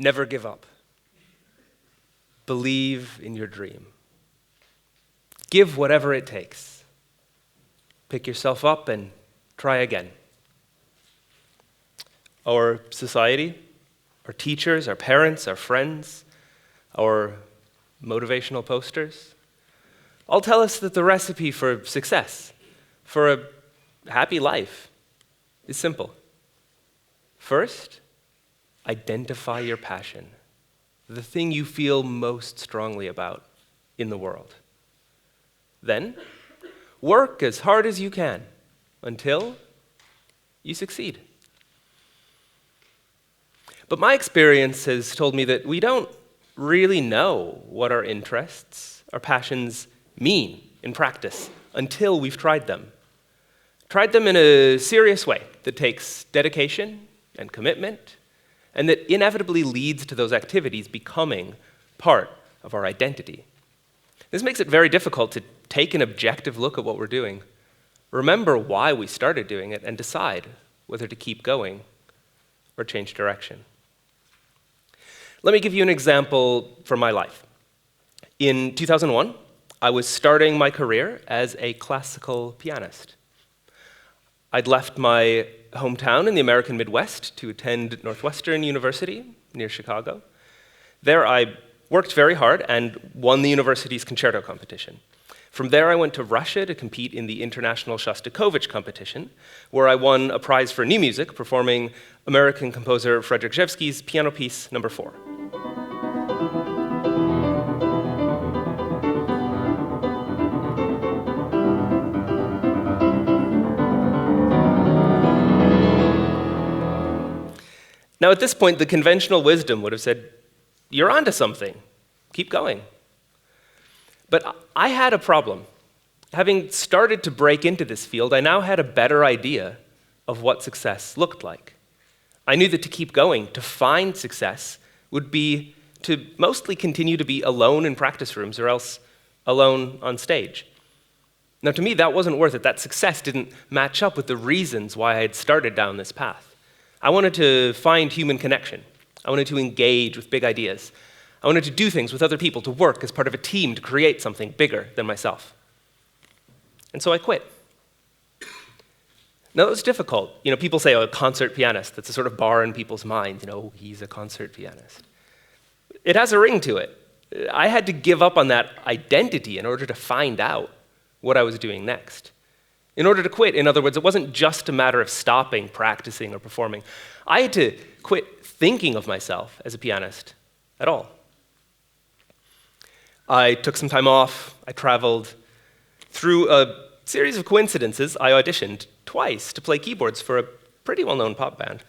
Never give up. Believe in your dream. Give whatever it takes. Pick yourself up and try again. Our society, our teachers, our parents, our friends, our motivational posters, all tell us that the recipe for success, for a happy life, is simple. First, identify your passion, the thing you feel most strongly about in the world. Then, work as hard as you can until you succeed. But my experience has told me that we don't really know what our interests, our passions mean in practice until we've tried them. Tried them in a serious way that takes dedication and commitment, and that inevitably leads to those activities becoming part of our identity. This makes it very difficult to take an objective look at what we're doing, remember why we started doing it, and decide whether to keep going or change direction. Let me give you an example from my life. In 2001, I was starting my career as a classical pianist. I'd left my hometown in the American Midwest to attend Northwestern University near Chicago. There I worked very hard and won the university's concerto competition. From there I went to Russia to compete in the International Shostakovich competition, where I won a prize for new music performing American composer Frederic Rzewski's piano piece No. 4. Now, at this point, the conventional wisdom would have said, "You're onto something. Keep going." But I had a problem. Having started to break into this field, I now had a better idea of what success looked like. I knew that to keep going, to find success, would be to mostly continue to be alone in practice rooms or else alone on stage. Now, to me, that wasn't worth it. That success didn't match up with the reasons why I had started down this path. I wanted to find human connection. I wanted to engage with big ideas. I wanted to do things with other people, to work as part of a team to create something bigger than myself. And so I quit. Now, it was difficult. People say, "Oh, a concert pianist," that's a sort of bar in people's minds. "Oh, he's a concert pianist." It has a ring to it. I had to give up on that identity in order to find out what I was doing next. In order to quit, in other words, it wasn't just a matter of stopping practicing or performing. I had to quit thinking of myself as a pianist at all. I took some time off. I traveled. Through a series of coincidences, I auditioned twice to play keyboards for a pretty well-known pop band.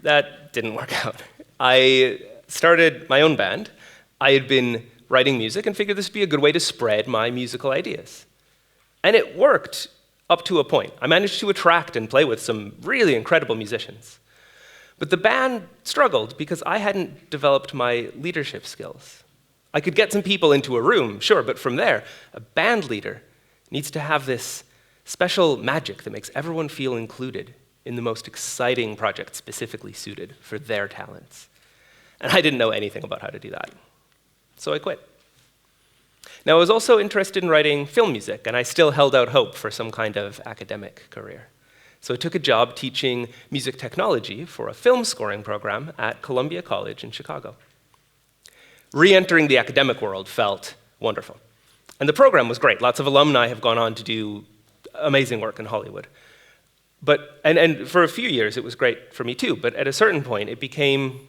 That didn't work out. I started my own band. I had been writing music and figured this would be a good way to spread my musical ideas. And it worked up to a point. I managed to attract and play with some really incredible musicians. But the band struggled because I hadn't developed my leadership skills. I could get some people into a room, sure, but from there, a band leader needs to have this special magic that makes everyone feel included in the most exciting project specifically suited for their talents. And I didn't know anything about how to do that. So I quit. Now, I was also interested in writing film music, and I still held out hope for some kind of academic career. So I took a job teaching music technology for a film scoring program at Columbia College in Chicago. Re-entering the academic world felt wonderful. And the program was great. Lots of alumni have gone on to do amazing work in Hollywood. And for a few years, it was great for me too, but at a certain point, it became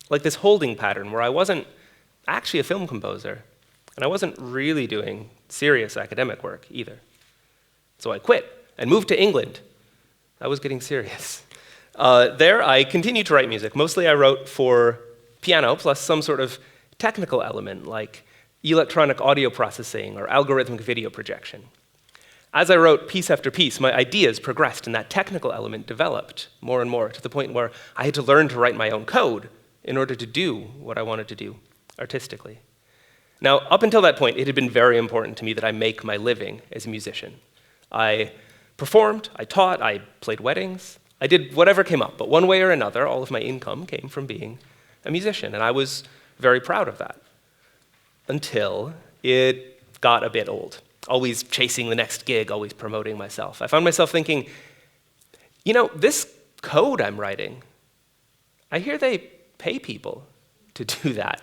like this holding pattern where I wasn't actually a film composer, and I wasn't really doing serious academic work either. So I quit and moved to England. I was getting serious. There, I continued to write music. Mostly I wrote for piano, plus some sort of technical element, like electronic audio processing or algorithmic video projection. As I wrote piece after piece, my ideas progressed, and that technical element developed more and more, to the point where I had to learn to write my own code in order to do what I wanted to do artistically. Now, up until that point, it had been very important to me that I make my living as a musician. I performed, I taught, I played weddings, I did whatever came up, but one way or another, all of my income came from being a musician, and I was very proud of that. Until it got a bit old. Always chasing the next gig, always promoting myself. I found myself thinking, this code I'm writing, I hear they pay people to do that.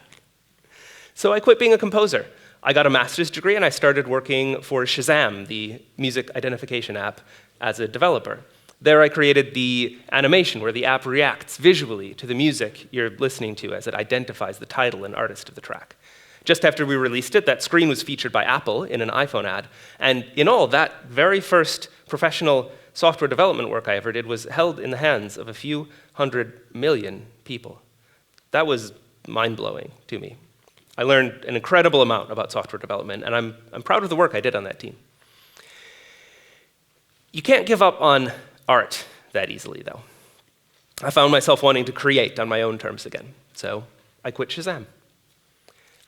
So I quit being a composer. I got a master's degree and I started working for Shazam, the music identification app, as a developer. There I created the animation where the app reacts visually to the music you're listening to as it identifies the title and artist of the track. Just after we released it, that screen was featured by Apple in an iPhone ad. And in all, that very first professional software development work I ever did was held in the hands of a few 100 million people. That was mind-blowing to me. I learned an incredible amount about software development, and I'm proud of the work I did on that team. You can't give up on art that easily, though. I found myself wanting to create on my own terms again, so I quit Shazam.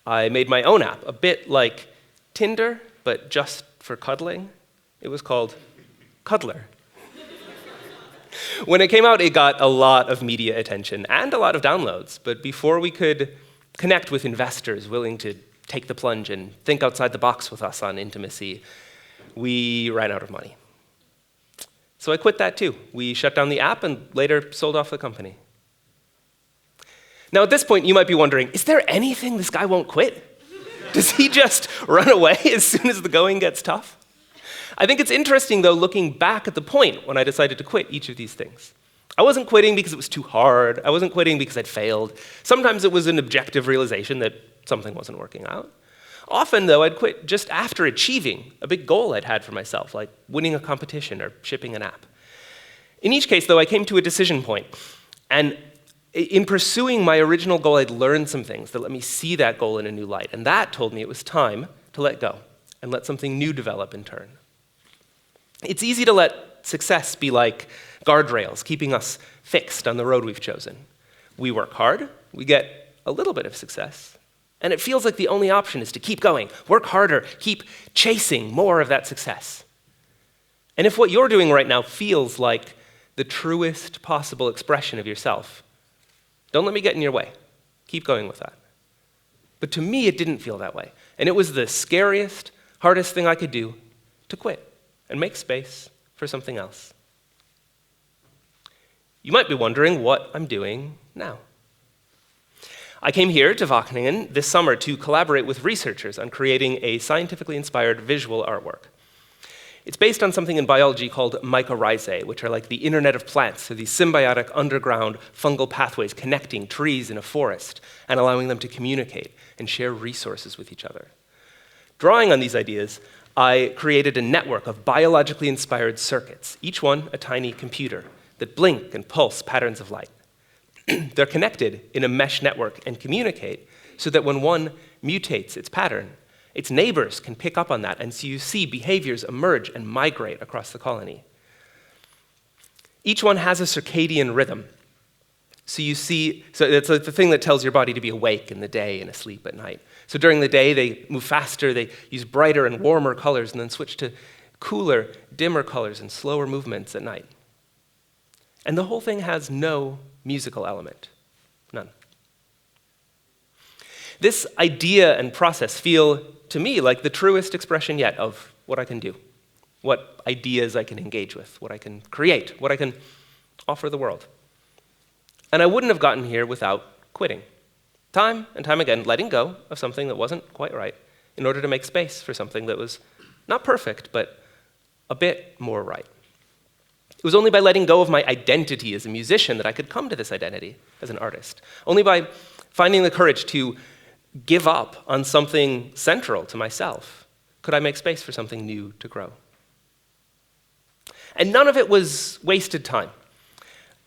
I made my own app, a bit like Tinder, but just for cuddling. It was called Cuddler. When it came out, it got a lot of media attention and a lot of downloads, but before we could connect with investors willing to take the plunge and think outside the box with us on intimacy, we ran out of money. So I quit that too. We shut down the app and later sold off the company. Now at this point, you might be wondering, is there anything this guy won't quit? Does he just run away as soon as the going gets tough? I think it's interesting, though, looking back at the point when I decided to quit each of these things. I wasn't quitting because it was too hard. I wasn't quitting because I'd failed. Sometimes it was an objective realization that something wasn't working out. Often, though, I'd quit just after achieving a big goal I'd had for myself, like winning a competition or shipping an app. In each case, though, I came to a decision point. And in pursuing my original goal, I'd learned some things that let me see that goal in a new light. And that told me it was time to let go and let something new develop in turn. It's easy to let success be like guardrails, keeping us fixed on the road we've chosen. We work hard, we get a little bit of success, and it feels like the only option is to keep going, work harder, keep chasing more of that success. And if what you're doing right now feels like the truest possible expression of yourself, don't let me get in your way. Keep going with that. But to me, it didn't feel that way. And it was the scariest, hardest thing I could do to quit and make space for something else. You might be wondering what I'm doing now. I came here to Wageningen this summer to collaborate with researchers on creating a scientifically inspired visual artwork. It's based on something in biology called mycorrhizae, which are like the internet of plants, so these symbiotic underground fungal pathways connecting trees in a forest and allowing them to communicate and share resources with each other. Drawing on these ideas, I created a network of biologically inspired circuits, each one a tiny computer that blink and pulse patterns of light. They're connected in a mesh network and communicate so that when one mutates its pattern, its neighbors can pick up on that, and so you see behaviors emerge and migrate across the colony. Each one has a circadian rhythm. So it's like the thing that tells your body to be awake in the day and asleep at night. So during the day, they move faster, they use brighter and warmer colors, and then switch to cooler, dimmer colors and slower movements at night. And the whole thing has no musical element, none. This idea and process feel, to me, like the truest expression yet of what I can do, what ideas I can engage with, what I can create, what I can offer the world. And I wouldn't have gotten here without quitting. Time and time again, letting go of something that wasn't quite right in order to make space for something that was not perfect, but a bit more right. It was only by letting go of my identity as a musician that I could come to this identity as an artist. Only by finding the courage to give up on something central to myself could I make space for something new to grow. And none of it was wasted time.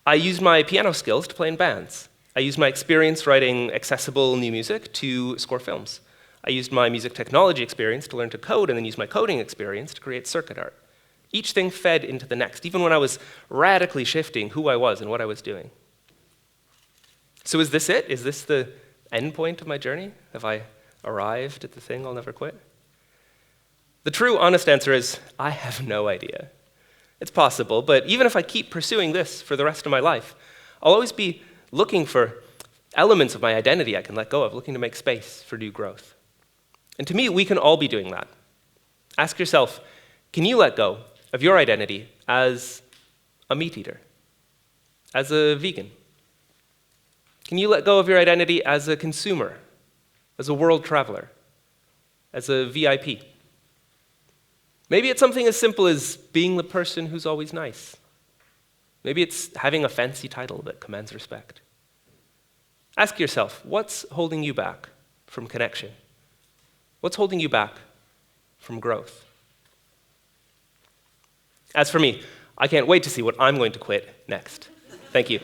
I used my piano skills to play in bands. I used my experience writing accessible new music to score films. I used my music technology experience to learn to code, and then used my coding experience to create circuit art. Each thing fed into the next, even when I was radically shifting who I was and what I was doing. So is this it? Is this the end point of my journey? Have I arrived at the thing I'll never quit? The true, honest answer is, I have no idea. It's possible, but even if I keep pursuing this for the rest of my life, I'll always be looking for Elements of my identity I can let go of, looking to make space for new growth. And to me, we can all be doing that. Ask yourself, can you let go of your identity as a meat eater, as a vegan? Can you let go of your identity as a consumer, as a world traveler, as a VIP? Maybe it's something as simple as being the person who's always nice. Maybe it's having a fancy title that commands respect. Ask yourself, what's holding you back from connection? What's holding you back from growth? As for me, I can't wait to see what I'm going to quit next. Thank you.